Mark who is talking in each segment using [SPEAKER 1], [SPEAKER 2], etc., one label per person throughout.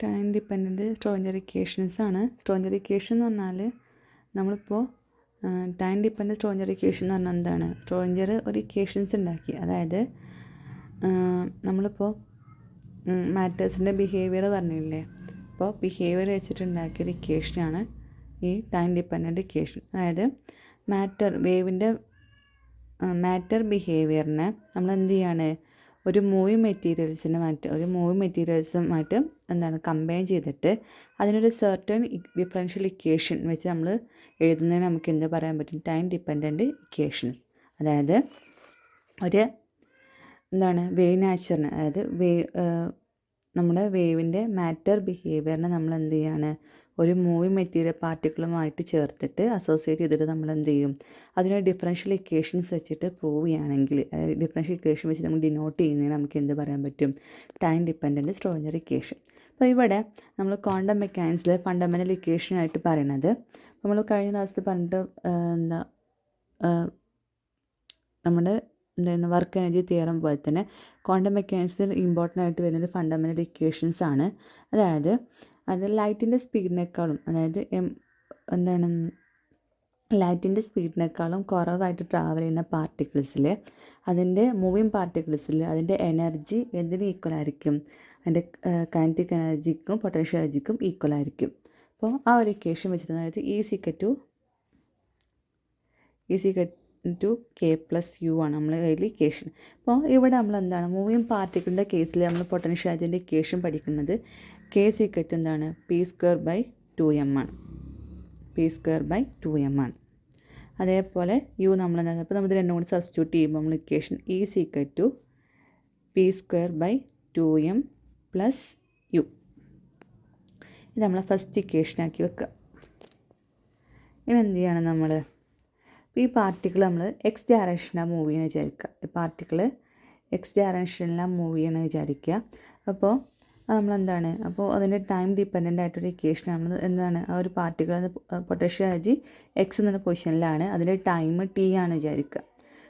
[SPEAKER 1] Time dependent സ്ട്രോഞ്ചർ equations ആണ്. സ്ട്രോഞ്ചർ equation എന്ന് പറഞ്ഞാൽ നമ്മളിപ്പോൾ ടൈം ഡിപ്പെൻഡൻറ്റ് സ്ട്രോഞ്ചർ ഇക്വേഷൻ എന്ന് പറഞ്ഞാൽ എന്താണ്? സ്ട്രോഞ്ചർ ഒരു ഇക്വേഷൻസ് ഉണ്ടാക്കി, അതായത് നമ്മളിപ്പോൾ മാറ്റേഴ്സിൻ്റെ ബിഹേവിയർ പറഞ്ഞില്ലേ, അപ്പോൾ ബിഹേവിയർ വെച്ചിട്ടുണ്ടാക്കിയൊരു ഇക്വേഷനാണ് ഈ ടൈം ഡിപ്പെൻഡൻറ്റ് ഇക്വേഷൻ. അതായത് മാറ്റർ ബിഹേവിയറിനെ നമ്മൾ എന്ത് ചെയ്യാണ്, ഒരു മൂവിങ് മെറ്റീരിയൽസുമായിട്ട് എന്താണ് കമ്പൈൻ ചെയ്തിട്ട് അതിനൊരു സെർട്ടൺ ഡിഫറൻഷ്യൽ ഇക്വേഷൻ വെച്ച് നമ്മൾ എഴുതുന്നതിന് നമുക്ക് എന്ത് പറയാൻ പറ്റും? Time dependent equations. അതായത് ഒരു വേവ് നാച്ചറിന്, അതായത് നമ്മുടെ വേവിൻ്റെ മാറ്റർ ബിഹേവിയറിനെ നമ്മൾ എന്ത് ചെയ്യാണ്, ഒരു മൂവിങ് മെറ്റീരിയൽ പാർട്ടിക്കിളുമായിട്ട് ചേർത്തിട്ട് അസോസിയേറ്റ് ചെയ്തിട്ട് നമ്മൾ എന്ത് ചെയ്യും, അതിനെ ഡിഫറൻഷ്യൽ ഇക്വേഷൻസ് വെച്ചിട്ട് പ്രൂവ് ചെയ്യുകയാണെങ്കിൽ, അതായത് ഡിഫറൻഷ്യൽ ഇക്വേഷൻ വെച്ച് നമ്മൾ ഡിനോട്ട് ചെയ്യുന്നതിന് നമുക്ക് എന്ത് പറയാൻ പറ്റും? Time dependent Schrodinger equation. അപ്പോൾ ഇവിടെ നമ്മൾ ക്വാണ്ടം മെക്കാനിക്സിലെ ഫണ്ടമെൻ്റൽ ഇക്വേഷനായിട്ട് പറയണത്, നമ്മൾ കഴിഞ്ഞ ക്ലാസ്സിൽ പറഞ്ഞിട്ട് നമ്മുടെ വർക്ക് എനർജി തിയറം പോലെ തന്നെ ക്വാണ്ടം മെക്കാനിക്സിൽ ഇമ്പോർട്ടൻ്റ് ആയിട്ട് വരുന്നത് ഫണ്ടമെൻ്റൽ ഇക്വേഷൻസ് ആണ്. അതായത് അത് ലൈറ്റിൻ്റെ സ്പീഡിനേക്കാളും, അതായത് ലൈറ്റിൻ്റെ സ്പീഡിനേക്കാളും കുറവായിട്ട് ട്രാവൽ ചെയ്യുന്ന പാർട്ടിക്കിൾസിൽ, അതിൻ്റെ മൂവിങ് പാർട്ടിക്കിൾസിൽ അതിൻ്റെ എനർജി എന്തിന് ഈക്വൽ ആയിരിക്കും? അതിൻ്റെ കൈനറ്റിക് എനർജിക്കും പൊട്ടൻഷ്യൽ എനർജിക്കും ഈക്വൽ ആയിരിക്കും. അപ്പോൾ ആ ഒരു ഇക്വേഷൻ വെച്ചിട്ട്, അതായത് ഈസിക്കൽ ടു K+U ആണ് നമ്മൾ കയ്യിൽ ഇക്വേഷൻ. അപ്പോൾ ഇവിടെ നമ്മൾ എന്താണ്, മൂവിങ് പാർട്ടിക്കിളിൻ്റെ കേസിൽ നമ്മൾ പൊട്ടൻഷ്യൽ എനർജിൻ്റെ ഇക്വേഷൻ പഠിക്കുന്നത് K= എന്താണ്? P²/2m ആണ്. P²/2m ആണ്. അതേപോലെ U നമ്മൾ എന്താണ്, അപ്പോൾ നമ്മൾ ഇത് രണ്ടും കൂടി സബ്സ്റ്റിറ്റ്യൂട്ട് ചെയ്യുമ്പോൾ നമ്മൾ ഇക്വേഷൻ P²/2m + U. ഇത് നമ്മൾ ഫസ്റ്റ് ഇക്വേഷനാക്കി വെക്കുക. ഇനി എന്ത് ചെയ്യണം നമ്മൾ? ഈ പാർട്ടിക്കിൾ നമ്മൾ എക്സ് ഡയറക്ഷനിലാണ് മൂവ് ചെയ്യണമെന്ന് വിചാരിക്കുക. ഈ പാർട്ടിക്കിൾ എക്സ് ഡയറക്ഷനിലാണ് മൂവ് ചെയ്യണമെന്ന് വിചാരിക്കുക. അപ്പോൾ നമ്മളെന്താണ്, അപ്പോൾ അതിൻ്റെ ടൈം ഡിപ്പെൻഡൻ്റ് ആയിട്ടൊരു ഇക്വേഷൻ നമ്മൾ എന്താണ്, ആ ഒരു പാർട്ടിക്കിൾ പൊട്ടൻഷ്യൽ എനർജി എക്സ് എന്ന പൊസിഷനിലാണ്, അതിൻ്റെ ടൈം ടി ആണ് വിചാരിക്കുക.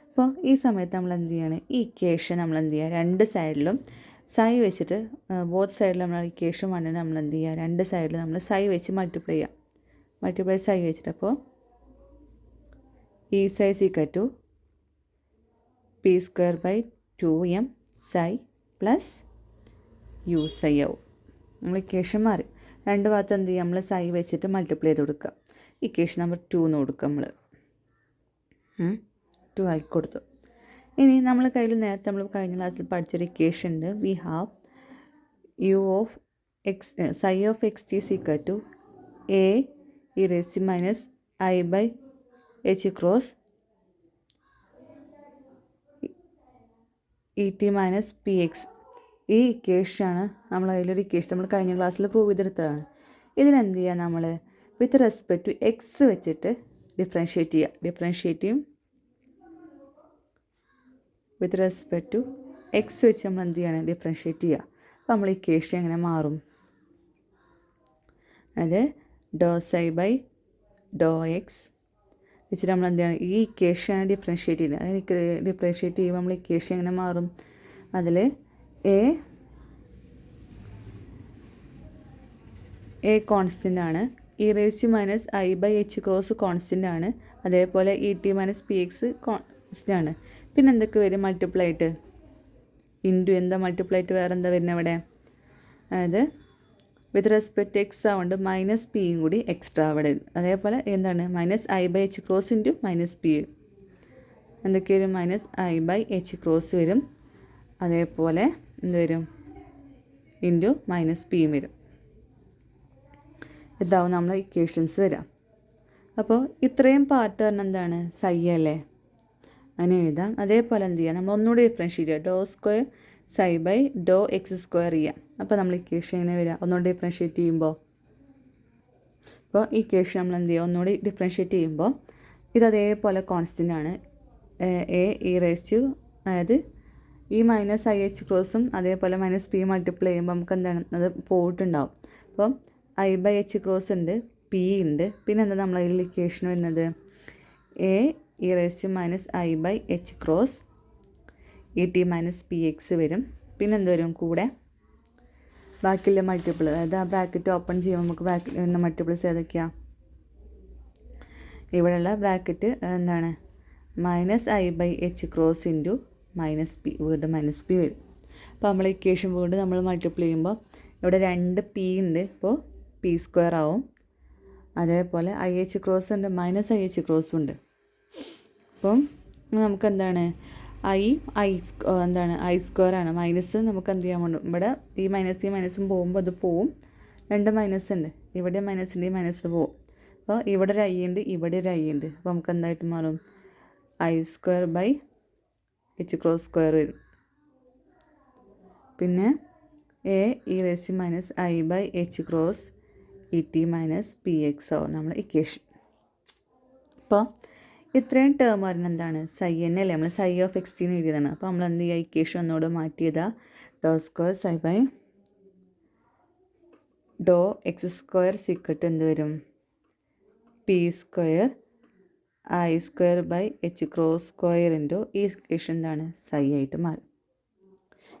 [SPEAKER 1] അപ്പോൾ ഈ സമയത്ത് നമ്മൾ എന്ത് ചെയ്യാണ്, ഈ ഇക്വേഷൻ നമ്മൾ എന്ത് ചെയ്യുക, രണ്ട് സൈഡിലും സൈ വെച്ചിട്ട്, ബോത്ത് സൈഡിൽ നമ്മൾ ഇക്വേഷൻ വണ്ണിന് നമ്മൾ എന്ത് ചെയ്യുക, രണ്ട് സൈഡിൽ നമ്മൾ സൈ വെച്ച് മൾട്ടിപ്ലൈ സൈ വെച്ചിട്ട്, അപ്പോൾ E psi = P²/2m psi + U psi ആവും. നമ്മൾ ഇക്വേഷൻ മാറി, രണ്ട് ഭാഗത്ത് എന്ത് ചെയ്യുക, നമ്മൾ സൈ വെച്ചിട്ട് മൾട്ടിപ്ലൈ ചെയ്ത് കൊടുക്കുക. ഇക്വേഷൻ നമ്പർ 2 എന്ന് കൊടുക്കുക. നമ്മൾ 2 ആക്കി കൊടുത്തു. ഇനി നമ്മൾ കയ്യിൽ നേരത്തെ നമ്മൾ കഴിഞ്ഞ ക്ലാസ്സിൽ പഠിച്ചൊരു ഇക്വേഷൻ ഉണ്ട്. We have psi of x = a e⁻⁻ h cross et - px. ഈ ഇക്വേഷനാണ് നമ്മൾ അതിലൊരു ഇക്വേഷൻ നമ്മൾ കഴിഞ്ഞ ക്ലാസ്സിൽ പ്രൂവ് ചെയ്തെടുത്തതാണ്. ഇതിനെന്ത് ചെയ്യുക, നമ്മൾ വിത്ത് റെസ്പെക്ട് ടു എക്സ് വെച്ചിട്ട് ഡിഫറൻഷ്യേറ്റ് ചെയ്യുക. വിത്ത് റെസ്പെക്ട് ടു എക്സ് വെച്ച് നമ്മൾ എന്ത് ചെയ്യണം, ഡിഫറൻഷ്യേറ്റ് ചെയ്യുക. അപ്പോൾ നമ്മൾ ഇക്വേഷൻ എങ്ങനെ മാറും? അത് ∂ψ/∂x വെച്ചിട്ട് നമ്മൾ എന്ത് ചെയ്യണം, ഈ ഇക്വേഷനാണ് ഡിഫറൻഷ്യേറ്റ് ചെയ്യുന്നത്. അതിന് ഡിഫറൻഷ്യേറ്റ് ചെയ്യുമ്പോൾ നമ്മൾ ഇക്വേഷൻ എങ്ങനെ മാറും? അതിൽ എ കോൺസ്റ്റൻ്റ് ആണ്, e⁻⁻h ക്രോസ് കോൺസ്റ്റൻ്റ് ആണ്, അതേപോലെ et - px കോൺസ്റ്റൻ്റ് ആണ്. പിന്നെ എന്തൊക്കെ വരും? മൾട്ടിപ്ലൈ ആയിട്ട് ഇൻറ്റു എന്താ മൾട്ടിപ്ലൈ ആയിട്ട് വേറെ എന്താ വരുന്നത് ഇവിടെ? അതായത് വിത്ത് റെസ്പെക്ട് എക്സ് ആവുകൊണ്ട് മൈനസ് പിയും കൂടി എക്സ്ട്രാ അവിടെ വരും. അതേപോലെ എന്താണ്, -i/h ക്രോസ് ഇൻറ്റു -p എന്തൊക്കെ വരും? -i/h ക്രോസ് വരും. അതേപോലെ എന്ത് വരും? ഇൻറ്റു -പിയും വരും. ഇതാവും നമ്മൾ ഇക്വേഷൻസ് വരാം. അപ്പോൾ ഇത്രയും പാർട്ട് പറഞ്ഞാൽ എന്താണ്, സൈ അല്ലേ, അങ്ങനെ എഴുതാം. അതേപോലെ എന്ത് ചെയ്യുക, നമ്മൾ ഒന്നുകൂടി ഡിഫറൻഷ്യേറ്റ് ചെയ്യുക, ∂2ψ/∂x² ചെയ്യാം. അപ്പോൾ നമ്മൾ ഇക്വേഷൻ എങ്ങനെ വരിക, ഒന്നുകൂടി ഡിഫറൻഷ്യേറ്റ് ചെയ്യുമ്പോൾ, അപ്പോൾ ഈ ഇക്വേഷൻ നമ്മൾ എന്ത് ചെയ്യുക, ഒന്നുകൂടി ഡിഫറൻഷ്യേറ്റ് ചെയ്യുമ്പോൾ ഇത് അതേപോലെ കോൺസ്റ്റൻ്റ് ആണ്. അതായത് ഈ -i/h ക്രോസും അതേപോലെ -p മൾട്ടിപ്ലൈ ചെയ്യുമ്പോൾ നമുക്ക് എന്താണ്, അത് പോയിട്ടുണ്ടാവും. അപ്പം i/h ക്രോസ് ഉണ്ട്, p ഉണ്ട്, പിന്നെ എന്താ നമ്മൾ അതിൽ ഇക്വേഷൻ വരുന്നത്, e⁻⁻i/h ക്രോസ് et - px വരും. പിന്നെ എന്ത് വരും കൂടെ? ബാക്കിയുള്ള മൾട്ടിപ്പിൾ, അതായത് ആ ബ്രാക്കറ്റ് ഓപ്പൺ ചെയ്യുമ്പോൾ നമുക്ക് ബാക്കി മൾട്ടിപ്പിൾസ് ഏതൊക്കെയാണ്? ഇവിടെയുള്ള ബ്രാക്കറ്റ് എന്താണ്? -i/h ഇൻറ്റു -p, വീണ്ടും -p വരും. അപ്പോൾ നമ്മൾ ഇക്വേഷൻ വീണ്ടും നമ്മൾ മൾട്ടിപ്ലൈ ചെയ്യുമ്പോൾ ഇവിടെ 2p ഉണ്ട്, ഇപ്പോൾ p² ആവും. അതേപോലെ IH ഉണ്ട്, -IH ഉണ്ട്. അപ്പം നമുക്ക് എന്താണ് എന്താണ് I² ആണ്. മൈനസ് നമുക്ക് എന്ത് ചെയ്യാൻ വേണ്ടും, ഇവിടെ ഈ മൈനസും പോകുമ്പോൾ അത് പോവും. 2 മൈനസ് ഉണ്ട്, ഇവിടെ മൈനസിൻ്റെ ഈ മൈനസ് പോവും. അപ്പോൾ ഇവിടെ ഒരു I ഉണ്ട്, ഇവിടെ ഒരു I ഉണ്ട്. അപ്പോൾ നമുക്ക് എന്തായിട്ട് മാറും? I²/h² വരും. പിന്നെ a(e⁻i/h⁻) et - px ആവും നമ്മുടെ ഇക്വേഷൻ. അപ്പോൾ ഇത്രയും ടേം വരുന്നത് എന്താണ്? സൈ തന്നെ അല്ലേ, നമ്മൾ സൈ ഓഫ് x എന്ന് എഴുതിയതാണ്. അപ്പോൾ നമ്മൾ എന്ത് ചെയ്യുക? ഇക്വേഷൻ ഒന്നുകൂടെ മാറ്റിയതാ. (∂2ψ/∂x²) എന്ത് വരും? p² I²/h² ഇൻറ്റു ഈ ഇക്വേഷൻ എന്താണ്? സൈ ആയിട്ട് മാറും.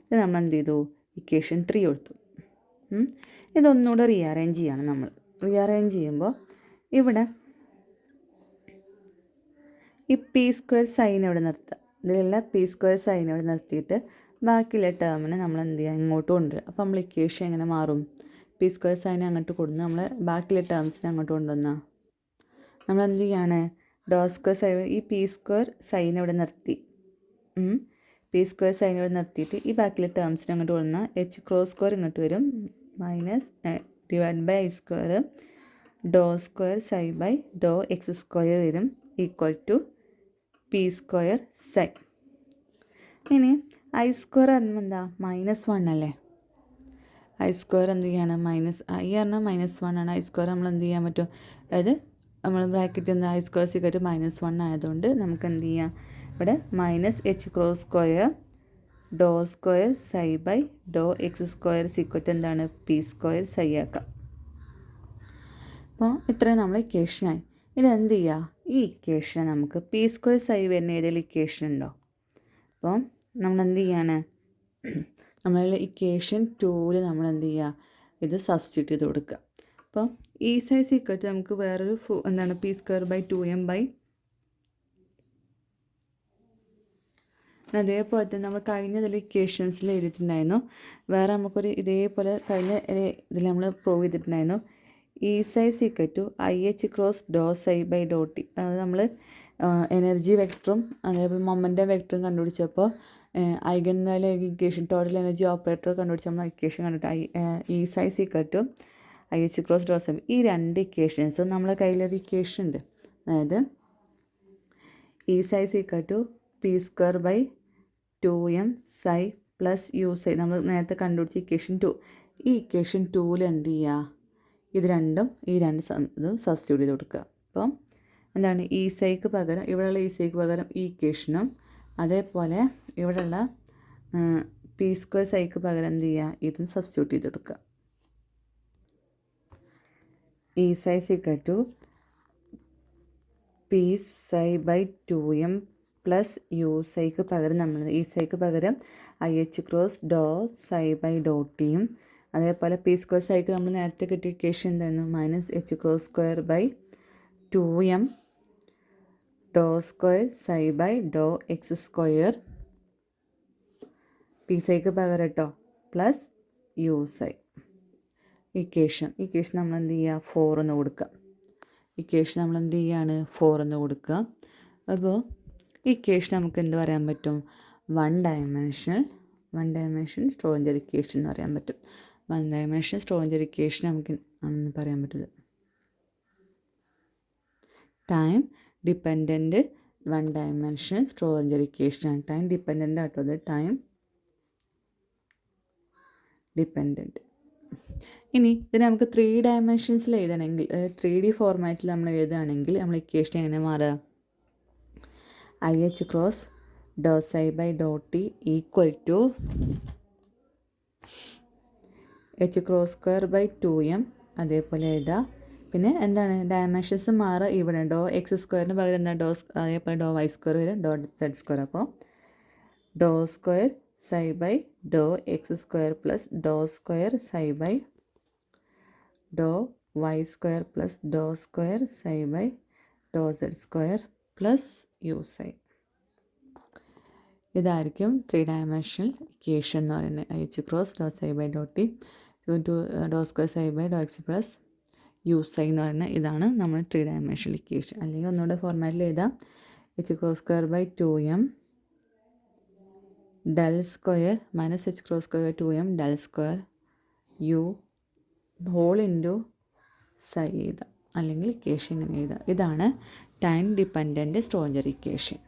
[SPEAKER 1] ഇത് നമ്മൾ എന്ത് ചെയ്തു? ഇക്വേഷൻ 3 കൊടുത്തു. ഇതൊന്നുകൂടെ റീഅറേഞ്ച് ചെയ്യണം നമ്മൾ. റീഅറേഞ്ച് ചെയ്യുമ്പോൾ ഇവിടെ ഈ p² സൈൻ ഇവിടെ നിർത്തുക. ഇതിലുള്ള p² സൈൻ ഇവിടെ നിർത്തിയിട്ട് ബാക്കിയുള്ള ടേമിനെ നമ്മൾ എന്ത് ചെയ്യുക? ഇങ്ങോട്ട് കൊണ്ടുവരിക. അപ്പോൾ നമ്മൾ ഇക്വേഷൻ എങ്ങനെ മാറും? p² സൈൻ അങ്ങോട്ട് കൊടുന്ന് നമ്മൾ ബാക്കിയുള്ള ടേംസിനെ അങ്ങോട്ട് കൊണ്ടുവന്നാൽ നമ്മൾ എന്ത് ചെയ്യാണ്? (∂2 സൈൻ) ഈ p² സൈൻ ഇവിടെ നിർത്തി. p² സൈൻ ഇവിടെ നിർത്തിയിട്ട് ഈ ബാക്കിയുള്ള ടേംസിനെ അങ്ങോട്ട് കൊണ്ടുവന്നാൽ h² ഇങ്ങോട്ട് വരും. -/i² (∂2ψ/∂x² വരും ഈക്വൽ p² സൈൻ. ഇനി I² പറയുമ്പോൾ എന്താ? -1 അല്ലേ? I² എന്ത് ചെയ്യാണ്? -i പറഞ്ഞാൽ -1 ആണ്. I² നമ്മൾ എന്ത് ചെയ്യാൻ പറ്റും? അതായത് നമ്മൾ ബ്രാക്കറ്റ് എന്താ? I² -1 ആയതുകൊണ്ട് നമുക്ക് എന്ത് ചെയ്യാം? ഇവിടെ -h² (∂2ψ/∂x² എന്താണ്? p² സൈ ആക്കാം. അപ്പോൾ ഇത്രയും നമ്മൾ ഇക്വേഷനായി. ഇത് എന്ത് ചെയ്യുക? ഈ ഇക്വേഷനെ നമുക്ക് p² സൈ വരുന്ന ഏതെങ്കിലും ഇക്വേഷൻ ഉണ്ടോ? അപ്പോൾ നമ്മൾ എന്ത് ചെയ്യാണ്? നമ്മൾ ഇക്വേഷൻ 2 നമ്മൾ എന്ത് ചെയ്യുക? ഇത് സബ്സ്റ്റിറ്റ്യൂട്ട് ചെയ്ത് കൊടുക്കുക. അപ്പോൾ ഈ സൈസ് ഇക്വറ്റ് നമുക്ക് വേറൊരു എന്താണ്? p²/2m അതേപോലെ തന്നെ നമ്മൾ കഴിഞ്ഞതിൽ ഇക്വേഷൻസിൽ എഴുതിയിട്ടുണ്ടായിരുന്നു. വേറെ നമുക്കൊരു ഇതേപോലെ കഴിഞ്ഞ ഇതിൽ നമ്മൾ പ്രൂവ് ചെയ്തിട്ടുണ്ടായിരുന്നു. ഈ സൈസ് ഇക്വറ്റ് IH×∂ψ/∂t. അതായത് നമ്മൾ എനർജി വെക്ടറും അതേപോലെ മൊമെൻ്റം വെക്ടറും കണ്ടുപിടിച്ചപ്പോൾ eigenvalue equation total energy operator കണ്ടുപിടിച്ച നമ്മൾ ഇക്വേഷൻ കണ്ടിട്ട് ഈ സൈസ് ഇക്വറ്റ് IH×∂ψ. ഈ രണ്ട് ഇക്വേഷൻസും നമ്മളെ കയ്യിലൊരു ഇക്വേഷൻ ഉണ്ട്. അതായത് ഈ size equate p²/2m psi plus u psi. നമ്മൾ നേരത്തെ കണ്ടുപിടിച്ച ഇക്വേഷൻ 2. ഈ ഇക്വേഷൻ 2ൽ എന്ത് ചെയ്യുക? ഇത് രണ്ടും ഈ രണ്ട് ഇതും സബ്സ്റ്റിറ്റ്യൂട്ട് ചെയ്ത് കൊടുക്കുക. അപ്പം എന്താണ്? ഈ സൈക്ക് പകരം ഇവിടെയുള്ള ഈ സൈക്ക് പകരം ഈ ഇക്വേഷനും അതേപോലെ ഇവിടെയുള്ള p² സൈക്ക് പകരം എന്ത് ചെയ്യുക? ഇതും സബ്സ്റ്റിറ്റ്യൂട്ട് ചെയ്ത് കൊടുക്കുക. ഈ size equate p(ψ/2m) plus u psyche പകരം നമ്മൾ ഈ സൈക്ക് പകരം IH×∂ψ/∂tയും അതേപോലെ p² സൈക്ക് നമ്മൾ നേരത്തെ കിട്ടിയ ഇക്വേഷൻ എന്തായിരുന്നു? -h²/2m (∂2ψ/∂x²) p സൈക്ക് പകരം കേട്ടോ പ്ലസ് u സൈ. ഇക്വേഷൻ നമ്മൾ എന്ത് ചെയ്യുക? 4 എന്ന് കൊടുക്കുക. ഇക്വേഷൻ നമ്മൾ എന്ത് ചെയ്യുകയാണ്? 4 എന്ന് കൊടുക്കുക. അപ്പോൾ ഇക്വേഷൻ നമുക്ക് എന്ത് പറയാൻ പറ്റും? വൺ ഡയമെൻഷൻ സ്ട്രോഞ്ചർ ഇക്വേഷൻ എന്ന് പറയാൻ പറ്റും. വൺ ഡയമെൻഷൻ സ്ട്രോഞ്ചർ ഇക്വേഷൻ നമുക്ക് ആണെന്ന് പറയാൻ പറ്റുന്നത്. Time dependent one dimension Schrodinger ഇക്വേഷനാണ്. ടൈം ഡിപ്പെൻഡൻ്റ് ആട്ടോ, അത് ടൈം ഡിപ്പെൻഡൻറ്റ്. ഇനി ഇത് നമുക്ക് 3 ഡയമെൻഷൻസിൽ എഴുതണമെങ്കിൽ 3D ഫോർമാറ്റിൽ നമ്മൾ എഴുതുകയാണെങ്കിൽ നമ്മൾ ഇക്വേഷൻ എങ്ങനെ മാറുക? IH×∂ψ/∂t ഈക്വൽ ടു h²/2m അതേപോലെ എഴുതാം. പിന്നെ എന്താണ്? ഡയമെൻഷൻസ് മാറുക. ഇവിടെ (x²) പകരം എന്താ? അതേപോലെ (y² വരും, (z²). അപ്പോൾ (2ψ/∂t do X square plus do square psi by do Y square plus do square psi by do Z square plus U psi. ഇതായിരിക്കും 3 ഡയമെൻഷണൽ ഇക്വേഷൻ എന്ന് പറയുന്നത്. H cross do psi by do T do square psi by do X plus U psi എന്ന് പറയുന്നത് ഇതാണ് നമ്മൾ 3 dimensional equation. അല്ലെങ്കിൽ ഒന്നുകൂടെ ഫോർമാറ്റിൽ എഴുതാം. H cross square by 2m del square minus H cross square by 2m del square U whole into psi എഴുതാം. അല്ലെങ്കിൽ ഇക്വേഷൻ ഇങ്ങനെ എഴുതാം. ഇതാണ് ടൈം ഡിപ്പെൻഡൻറ്റ് സ്ട്രോഞ്ചർ ഇക്വേഷൻ.